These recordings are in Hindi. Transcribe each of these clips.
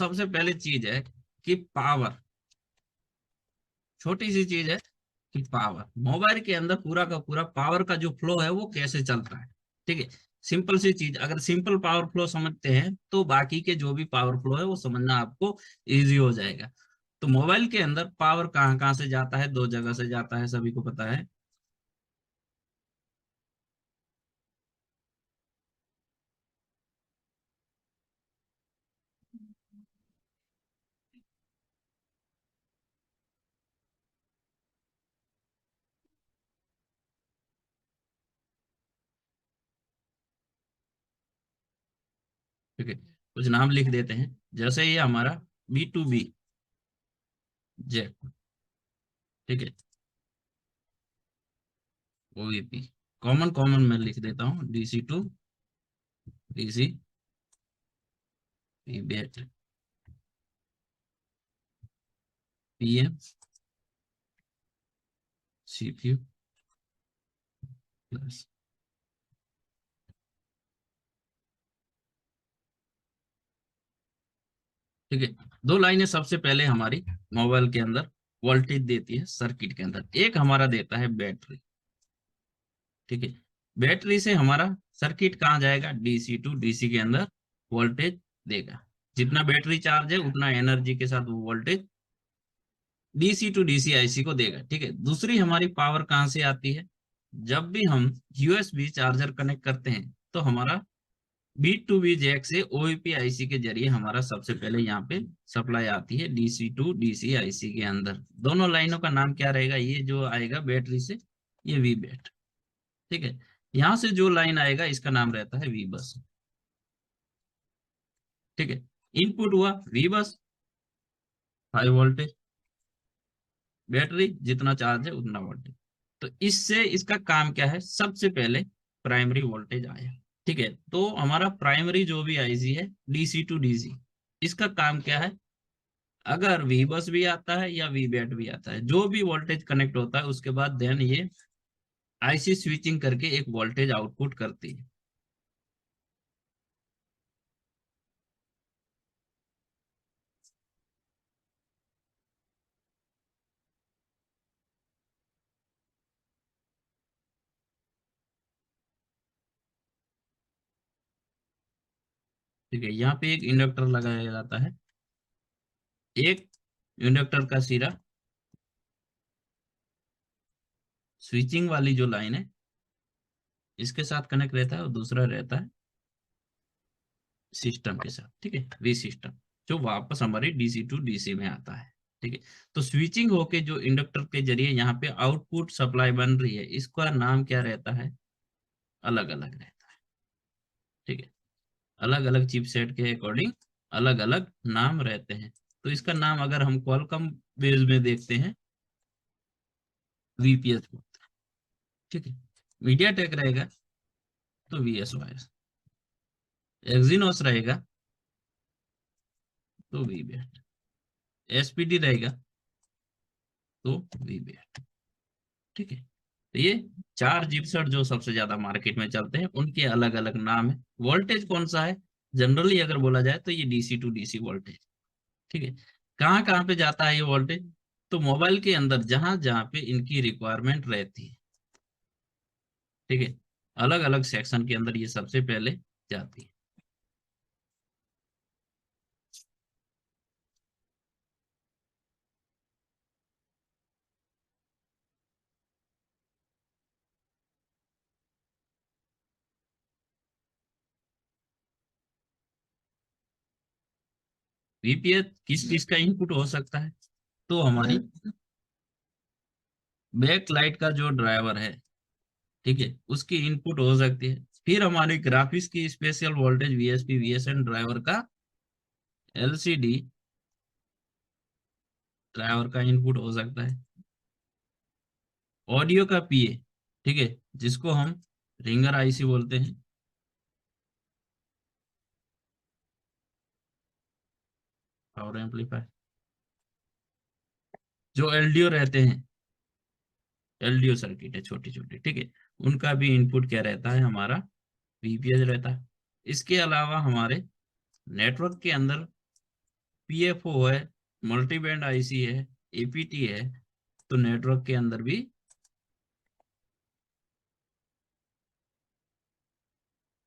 सबसे पहले चीज है कि पावर, छोटी सी चीज है कि पावर, मोबाइल के अंदर पूरा का पूरा पावर का जो फ्लो है वो कैसे चलता है। ठीक है, सिंपल सी चीज, अगर सिंपल पावर फ्लो समझते हैं तो बाकी के जो भी पावर फ्लो है वो समझना आपको इजी हो जाएगा। तो मोबाइल के अंदर पावर कहाँ कहाँ से जाता है, दो जगह से जाता है, सभी को पता है। ठीक है, कुछ नाम लिख देते हैं, जैसे ये हमारा B2B जैक। ठीक है, OVP, कॉमन कॉमन मैं लिख देता हूँ, DC2 DC, PBAT, PM, CPU plus. ठीक है, दो लाइनें सबसे पहले हमारी मोबाइल के अंदर वोल्टेज देती है सर्किट के अंदर, एक हमारा देता है बैटरी। ठीक है, बैटरी से हमारा सर्किट कहाँ जाएगा, DC2 DC के अंदर वोल्टेज देगा। जितना बैटरी चार्ज है उतना एनर्जी के साथ वो वोल्टेज DC2 DC IC को देगा। ठीक है, दूसरी हमारी पावर कहाँ से आती है, जब भी हम USB चार्जर कनेक्ट करते हैं तो हमारा B2B जैक से OEP IC के जरिए हमारा सबसे पहले यहाँ पे सप्लाई आती है DC2 DC IC के अंदर। दोनों लाइनों का नाम क्या रहेगा, ये जो आएगा बैटरी से, ये V बैट। ठीक है, यहाँ से जो लाइन आएगा इसका नाम रहता है V बस। ठीक है, इनपुट हुआ V बस, हाई वोल्टेज, बैटरी जितना चार्ज है उतना वोल्टेज। तो इससे इसका काम क्या है, सबसे पहले प्राइमरी वोल्टेज आया। ठीक है, तो हमारा प्राइमरी जो भी आईसी है DC2 DC, इसका काम क्या है, अगर वी बस भी आता है या वी बैट भी आता है, जो भी वोल्टेज कनेक्ट होता है उसके बाद देन ये आईसी स्विचिंग करके एक वोल्टेज आउटपुट करती है। ठीक है, यहाँ पे एक इंडक्टर लगाया जाता है, एक इंडक्टर का सिरा स्विचिंग वाली जो लाइन है इसके साथ कनेक्ट रहता है और दूसरा रहता है सिस्टम के साथ। ठीक है, वी सिस्टम, जो वापस हमारे DC2 DC में आता है। ठीक है, तो स्विचिंग होके जो इंडक्टर के जरिए यहाँ पे आउटपुट सप्लाई बन रही है, इसका नाम क्या रहता है, अलग अलग रहता है। ठीक है, अलग अलग चिपसेट के अकॉर्डिंग अलग अलग नाम रहते हैं। तो इसका नाम अगर हम क्वालकॉम बेस में देखते हैं, VPS बोलते हैं। ठीक है, मीडिया टेक रहेगा तो VSOS, एक्जीनोस रहेगा तो VBAT, SPD रहेगा तो VBAT। ठीक है, तो ये चार चिपसेट जो सबसे ज्यादा मार्केट में चलते हैं उनके अलग अलग नाम है। वोल्टेज कौन सा है, जनरली अगर बोला जाए तो ये DC2 DC वोल्टेज। ठीक है, कहाँ कहाँ पे जाता है ये वोल्टेज, तो मोबाइल के अंदर जहां जहां पे इनकी रिक्वायरमेंट रहती है। ठीक है, अलग अलग सेक्शन के अंदर ये सबसे पहले जाती है। VPS किस किस का इनपुट हो सकता है, तो हमारी बैक लाइट का जो ड्राइवर है, ठीक है, उसकी इनपुट हो सकती है। फिर हमारी ग्राफिक्स की special voltage VSP VSN driver का, LCD ड्राइवर का इनपुट हो सकता है। ऑडियो का PA, ठीक है, जिसको हम रिंगर IC बोलते हैं। पावर एम्पलीफायर, जो LDO रहते हैं, LDO सर्किट है छोटी छोटी, ठीक है, उनका भी इनपुट क्या रहता है, हमारा VPS रहता है। इसके अलावा हमारे नेटवर्क के अंदर पीएफओ है, मल्टी बैंड आईसी है, एपीटी है, तो नेटवर्क के अंदर भी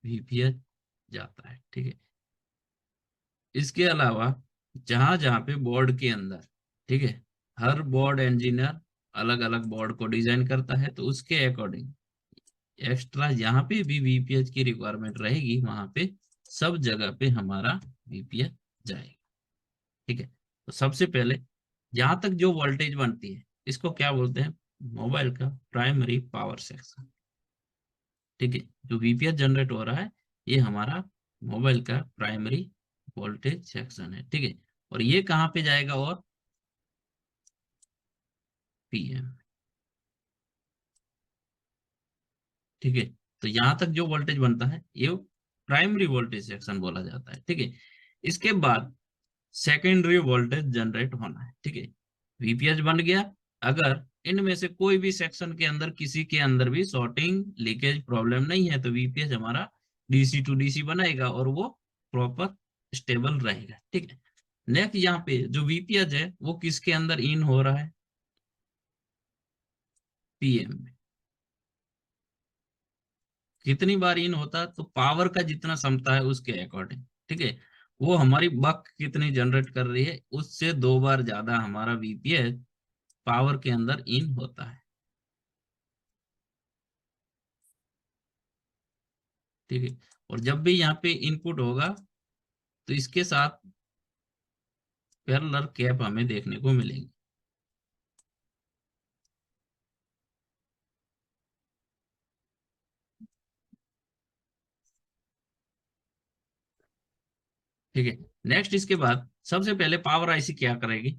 वीपीएच जाता है। ठीक है, इसके अलावा जहां जहां पे बोर्ड के अंदर, ठीक है, हर बोर्ड इंजीनियर अलग अलग बोर्ड को डिजाइन करता है, तो उसके अकॉर्डिंग एक्स्ट्रा यहाँ पे भी वीपीएच की रिक्वायरमेंट रहेगी, वहां पे सब जगह पे हमारा वीपीएच जाएगा। ठीक है, तो सबसे पहले जहां तक जो वोल्टेज बनती है, इसको क्या बोलते हैं? मोबाइल का प्राइमरी पावर सेक्शन। ठीक है, जो वीपीएच जनरेट हो रहा है, ये हमारा मोबाइल का प्राइमरी वोल्टेज सेक्शन है। ठीक है, और ये कहाँ पे जाएगा? और पीएम। ठीक है, तो यहां तक जो वोल्टेज बनता है, ये प्राइमरी वोल्टेज सेक्शन बोला जाता है। ठीक है, इसके बाद सेकेंडरी वोल्टेज जनरेट होना है। ठीक है, वीपीएच बन गया, अगर इनमें से कोई भी सेक्शन के अंदर किसी के अंदर भी शॉर्टिंग लीकेज प्रॉब्लम नहीं है, तो वीपीएच हमारा डीसी टू डीसी बनाएगा और वो प्रॉपर स्टेबल रहेगा। ठीक है, नेक्स्ट यहाँ पे जो वीपीएच है वो किसके अंदर इन हो रहा है? पीएम में। कितनी बार इन होता है? तो पावर का जितना क्षमता है उसके अकॉर्डिंग। ठीक है, वो हमारी बक कितनी जनरेट कर रही है, उससे 2 बार ज्यादा हमारा वीपीएच पावर के अंदर इन होता है। ठीक है, और जब भी यहाँ पे इनपुट होगा, तो इसके साथ पैरेलल कैप हमें देखने को मिलेंगे। ठीक है, नेक्स्ट इसके बाद सबसे पहले पावर आईसी क्या करेगी?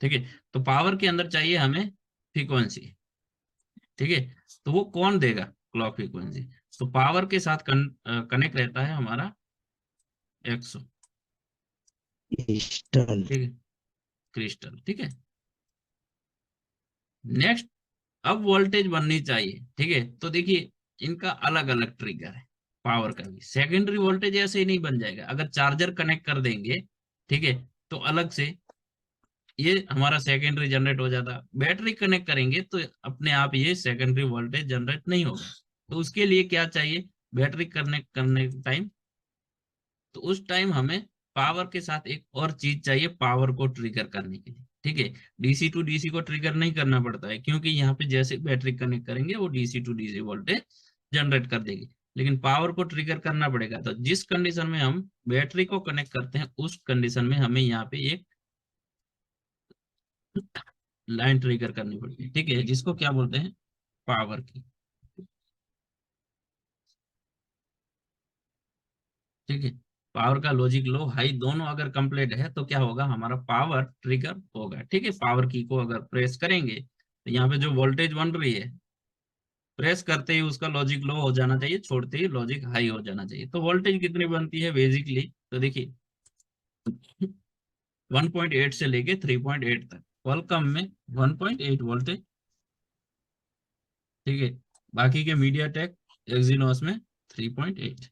ठीक है, तो पावर के अंदर चाहिए हमें फ्रीक्वेंसी। ठीक है, तो वो कौन देगा? Clock frequency. तो पावर के साथ कनेक्ट रहता है हमारा एक्सो। क्रिस्टल। ठीक है, क्रिस्टल। ठीक है, नेक्स्ट अब वोल्टेज बननी चाहिए। ठीक है, तो देखिए इनका अलग अलग ट्रिगर है। पावर का भी सेकेंडरी वोल्टेज ऐसे ही नहीं बन जाएगा, अगर चार्जर कनेक्ट कर देंगे, ठीक है, तो अलग से ये हमारा सेकेंडरी जनरेट हो जाता। बैटरी कनेक्ट करेंगे तो अपने आप ये सेकेंडरी वोल्टेज जनरेट नहीं होगा। तो उसके लिए क्या चाहिए? बैटरी कनेक्ट करने टाइम, तो उस टाइम हमें पावर के साथ एक और चीज चाहिए पावर को ट्रिगर करने के लिए। ठीक है, डीसी टू डीसी को ट्रिगर नहीं करना पड़ता है, क्योंकि यहाँ पे जैसे बैटरी कनेक्ट करेंगे वो DC to DC voltage generate कर देगी। लेकिन पावर को ट्रिगर करना पड़ेगा, तो जिस कंडीशन में हम बैटरी को कनेक्ट करते हैं, उस कंडीशन में हमें यहाँ पे एक लाइन ट्रिगर करनी पड़ती है। ठीक है, जिसको क्या बोलते हैं? पावर की। ठीक है, पावर का लॉजिक लो हाई दोनों अगर कंप्लीट है, तो क्या होगा? हमारा पावर ट्रिगर होगा। ठीक है, पावर की को अगर प्रेस करेंगे, तो यहाँ पे जो वोल्टेज बन रही है, प्रेस करते ही उसका लॉजिक लो हो जाना चाहिए, छोड़ते ही लॉजिक हाई हो जाना चाहिए। तो वोल्टेज कितनी बनती है बेसिकली? तो देखिए 1.8 से लेके 3.8 तक, क्वालकॉम में 1.8 वोल्टेज। ठीक है, बाकी के मीडिया टेक एक्जीनोस में 3.8।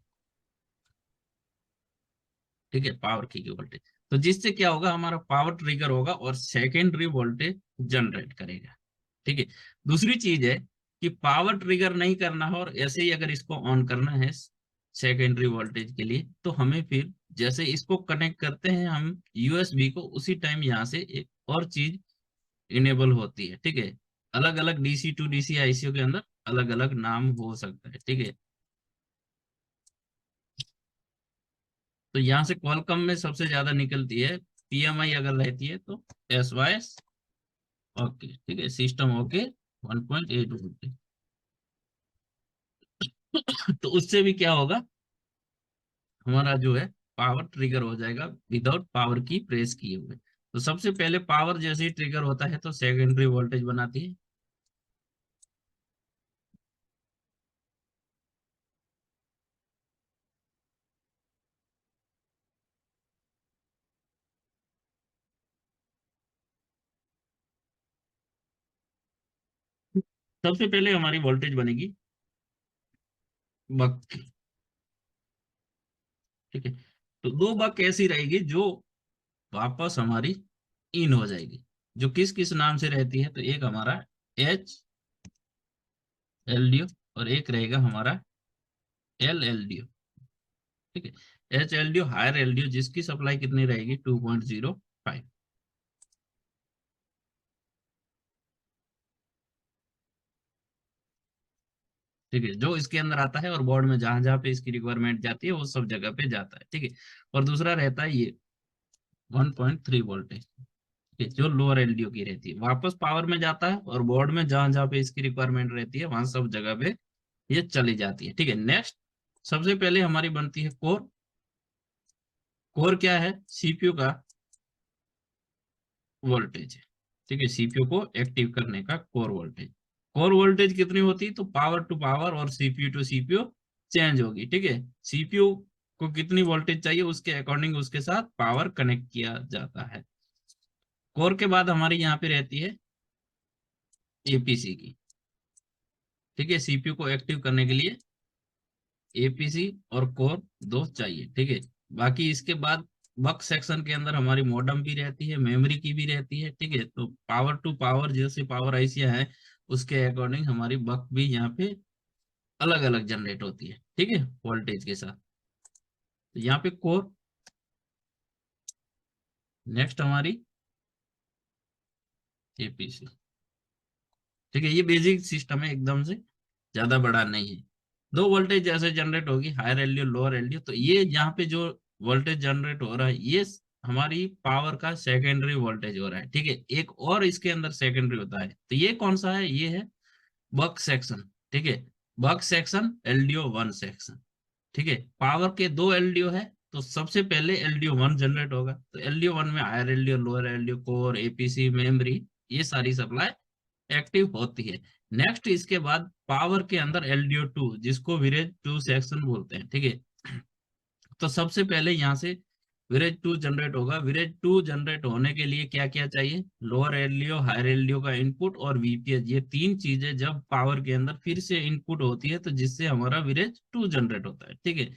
ठीक है, पावर की वोल्टेज। तो जिससे क्या होगा? हमारा पावर ट्रिगर होगा और सेकेंडरी वोल्टेज जनरेट करेगा। ठीक है, दूसरी चीज है कि पावर ट्रिगर नहीं करना हो और ऐसे ही अगर इसको ऑन करना है सेकेंडरी वोल्टेज के लिए, तो हमें फिर जैसे इसको कनेक्ट करते हैं हम यूएसबी को, उसी टाइम यहाँ से एक और चीज इनेबल होती है। ठीक है, अलग अलग डीसी टू डीसी आईसीओ के अंदर अलग अलग नाम हो सकता है। ठीक है, तो यहाँ से क्वालकॉम में सबसे ज्यादा निकलती है, पीएमआई अगर रहती है तो एसवाईएस ओके। ठीक है, सिस्टम ओके 1.8 वोल्ट। तो उससे भी क्या होगा? हमारा जो है पावर ट्रिगर हो जाएगा विदाउट पावर की प्रेस किए हुए। तो सबसे पहले पावर जैसे ही ट्रिगर होता है, तो सेकेंडरी वोल्टेज बनाती है। सबसे पहले हमारी वोल्टेज बनेगी बक की। ठीक है, तो 2 बक ऐसी रहेगी जो वापस हमारी इन हो जाएगी, जो किस किस नाम से रहती है, तो एक हमारा एच एल डी ओ और एक रहेगा हमारा एल एल डी ओ। ठीक है, H L D O higher L D O जिसकी सप्लाई कितनी रहेगी 2.05। ठीक है, जो इसके अंदर आता है और बोर्ड में जहां जहां पे इसकी रिक्वायरमेंट जाती है वो सब जगह पे जाता है। ठीक है, और दूसरा रहता है ये 1.3 वोल्टेज, ठीक है, जो लोअर एलडीओ की रहती है, वापस पावर में जाता है और बोर्ड में जहां जहां पे इसकी रिक्वायरमेंट रहती है वहां सब जगह पे ये चली जाती है। ठीक है, नेक्स्ट सबसे पहले हमारी बनती है कोर। कोर क्या है? सीपीयू का वोल्टेज है। ठीक है, सीपीयू को एक्टिव करने का कोर वोल्टेज। कोर वोल्टेज कितनी होती है? तो पावर टू पावर और सीपीयू टू सीपीयू चेंज होगी। ठीक है, सीपीयू को कितनी वोल्टेज चाहिए उसके अकॉर्डिंग उसके साथ पावर कनेक्ट किया जाता है। कोर के बाद हमारी यहाँ पे रहती है एपीसी की। ठीक है, सीपीयू को एक्टिव करने के लिए एपीसी और कोर दो चाहिए। ठीक है, बाकी इसके बाद बक सेक्शन के अंदर हमारी मॉडम भी रहती है, मेमोरी की भी रहती है। ठीक है, तो पावर टू पावर जैसे पावर आईसियां हैं उसके अकॉर्डिंग हमारी बक भी यहाँ पे अलग अलग जनरेट होती है। ठीक है, वोल्टेज के साथ। तो यहाँ पे कोर, नेक्स्ट हमारी एपीसी। ठीक है, ये बेसिक सिस्टम है, एकदम से ज्यादा बड़ा नहीं है। दो वोल्टेज जैसे जनरेट होगी, हायर एलडीओ लोअर एलडीओ। तो ये यहाँ पे जो वोल्टेज जनरेट हो रहा है ये हमारी पावर का सेकेंडरी वोल्टेज हो रहा है। ठीक है, एक और इसके अंदर सेकेंडरी होता है, तो ये कौन सा है? ये है बक सेक्शन। ठीक है, बक सेक्शन एलडीओ वन सेक्शन। ठीक है, पावर के दो एलडीओ है, तो सबसे पहले एलडीओ वन जनरेट होगा। तो एलडीओ वन में higher LDO lower LDO core APC memory ये सारी सप्लाई एक्टिव होती है। नेक्स्ट इसके बाद पावर के अंदर एलडीओ टू जिसको विरेज टू सेक्शन बोलते हैं। ठीक है, तो सबसे पहले यहाँ से विरेज टू जनरेट होगा। विरेज टू जनरेट होने के लिए क्या क्या चाहिए? लोअर एलडीओ हायर एलडीओ का इनपुट और वीपीएच, ये तीन चीजें जब पावर के अंदर फिर से इनपुट होती है तो जिससे हमारा विरेज टू जनरेट होता है। ठीक है,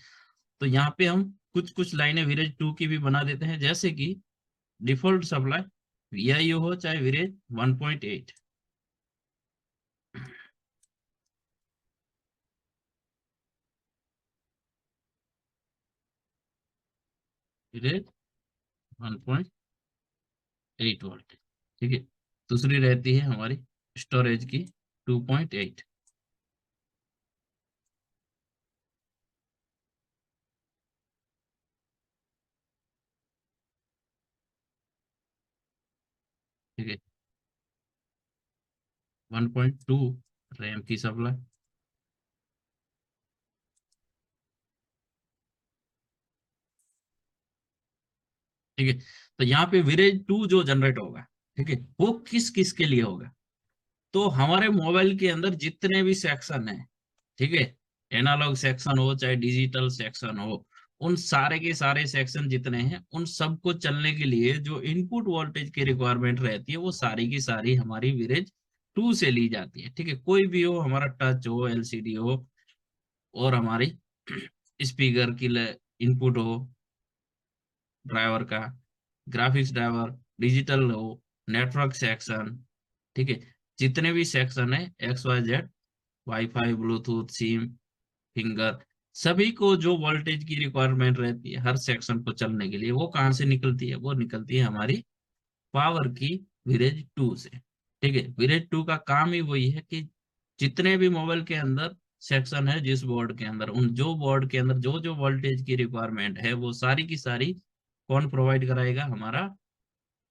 तो यहाँ पे हम कुछ कुछ लाइनें विरेज टू की भी बना देते हैं, जैसे कि डिफॉल्ट सप्लाई वीआईओ हो चाहे विरेज 1.8। विरेज 1.8 वोल्ट। ठीक है, दूसरी रहती है हमारी स्टोरेज की 2.8। ठीक है, 1.2 रैम की सप्लाई। ठीक है, तो यहाँ पे विरेज टू जो जनरेट होगा, ठीक है, वो किस किस के लिए होगा? तो हमारे मोबाइल के अंदर जितने भी सेक्शन है, ठीक है, एनालॉग सेक्शन हो चाहे डिजिटल सेक्शन हो, उन सारे के सारे सेक्शन जितने हैं उन सबको चलने के लिए जो इनपुट वोल्टेज की रिक्वायरमेंट रहती है वो सारी की सारी हमारी विरेज टू से ली जाती है। ठीक है, कोई भी हो, हमारा टच हो एलसीडी हो और हमारी स्पीकर की इनपुट हो ड्राइवर का, ग्राफिक्स ड्राइवर, डिजिटल हो, नेटवर्क सेक्शन। ठीक है, जितने भी सेक्शन है X Y Z, WiFi Bluetooth SIM finger, सभी को जो वोल्टेज की रिक्वायरमेंट रहती है हर सेक्शन को चलने के लिए वो कहाँ से निकलती है? वो निकलती है हमारी पावर की विलेज टू से। ठीक है, विलेज टू का काम ही वही है कि जितने भी मोबाइल के अंदर सेक्शन है जिस बोर्ड के अंदर, उन जो बोर्ड के अंदर जो जो वोल्टेज की रिक्वायरमेंट है वो सारी की सारी कौन प्रोवाइड कराएगा? हमारा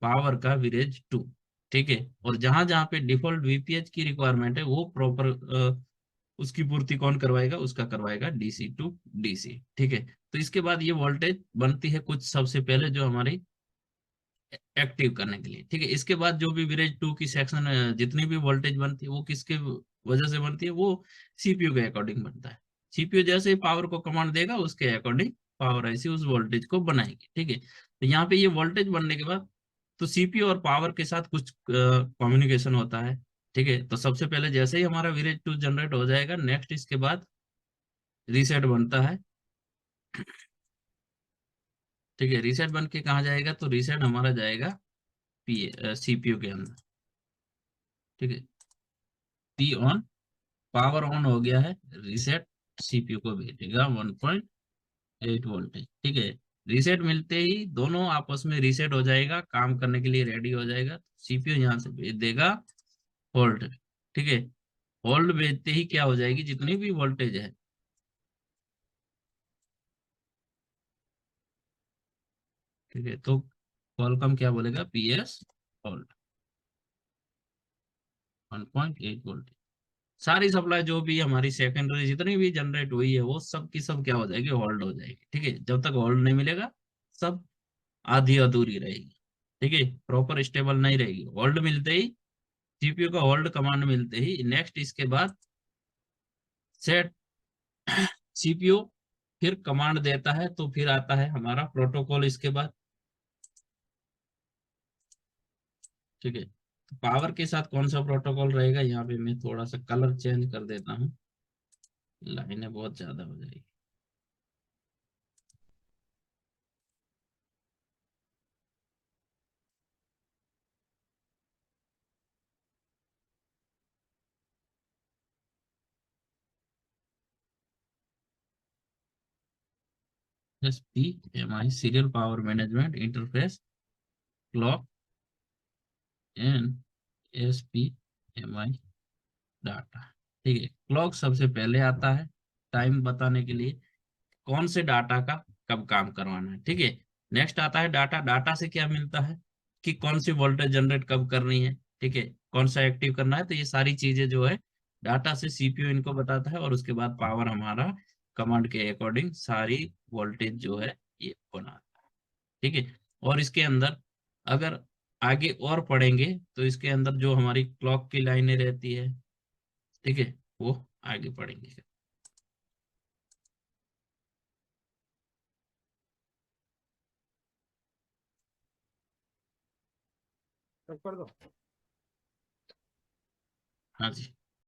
पावर का विलेज टू। ठीक है, और जहां जहां पे डिफॉल्ट वीपीएच की रिक्वायरमेंट है वो प्रॉपर उसकी पूर्ति कौन करवाएगा? उसका करवाएगा डीसी टू डीसी। ठीक है, तो इसके बाद ये वोल्टेज बनती है कुछ सबसे पहले जो हमारी एक्टिव करने के लिए। ठीक है, इसके बाद जो भी विलेज टू की सेक्शन जितनी भी वोल्टेज बनती है वो किसके वजह से बनती है? वो सीपीयू के अकॉर्डिंग बनता है। सीपीयू जैसे ही पावर को कमांड देगा उसके अकॉर्डिंग पावर ऐसी उस वोल्टेज को बनाएगी। ठीक है, तो यहाँ पे ये वोल्टेज बनने के बाद तो सीपीयू और पावर के साथ कुछ कम्युनिकेशन होता है। ठीक है, तो सबसे पहले जैसे ही हमारा विलेज टू जनरेट हो जाएगा, नेक्स्ट इसके बाद रीसेट बनता है। ठीक है, रीसेट बन के कहाँ जाएगा, तो रीसेट हमारा जाएगा पी सीपीयू के अंदर। ठीक है, पी ऑन, पावर ऑन हो गया है, रीसेट सीपीयू को भेजेगा 1.8 वोल्टेज। ठीक है, रीसेट मिलते ही दोनों आपस में रीसेट हो जाएगा, काम करने के लिए रेडी हो जाएगा। सीपीयू यहाँ से भेज देगा होल्ड। ठीक है, होल्ड भेजते ही क्या हो जाएगी, जितनी भी वोल्टेज है, ठीक है, तो कॉलकम क्या बोलेगा, पीएस होल्ड 1.8 वोल्ट। सारी सप्लाई जो भी हमारी सेकेंडरी जितनी भी जनरेट हुई है, वो सब की सब क्या हो जाएगी, होल्ड हो जाएगी। ठीक है, जब तक होल्ड नहीं मिलेगा, सब आधी अधूरी रहेगी। ठीक है, प्रॉपर स्टेबल नहीं रहेगी। होल्ड मिलते ही, सीपीयू का होल्ड कमांड मिलते ही नेक्स्ट इसके बाद सेट सीपीयू फिर कमांड देता है, तो फिर आता है हमारा प्रोटोकॉल इसके बाद। ठीक है, तो पावर के साथ कौन सा प्रोटोकॉल रहेगा, यहाँ पे मैं थोड़ा सा कलर चेंज कर देता हूँ, लाइनें बहुत ज्यादा हो जाएगी। S P M I, serial power management interface clock, and S P M I data. ठीक है, क्लॉक सबसे पहले आता है टाइम बताने के लिए, कौन से डाटा का कब काम करवाना है। ठीक है, नेक्स्ट आता है डाटा। डाटा से क्या मिलता है, कि कौन सी वोल्टेज जनरेट कब करनी है। ठीक है, कौन सा एक्टिव करना है, तो ये सारी चीजें जो है डाटा से सीपीयू इनको बताता है, और उसके बाद पावर हमारा कमांड के अकॉर्डिंग सारी वोल्टेज जो है ये बनाता है। ठीक है, और इसके अंदर अगर आगे और पढ़ेंगे, तो इसके अंदर जो हमारी क्लॉक की लाइनें रहती है, ठीक है, वो आगे पढ़ेंगे। हाँ जी।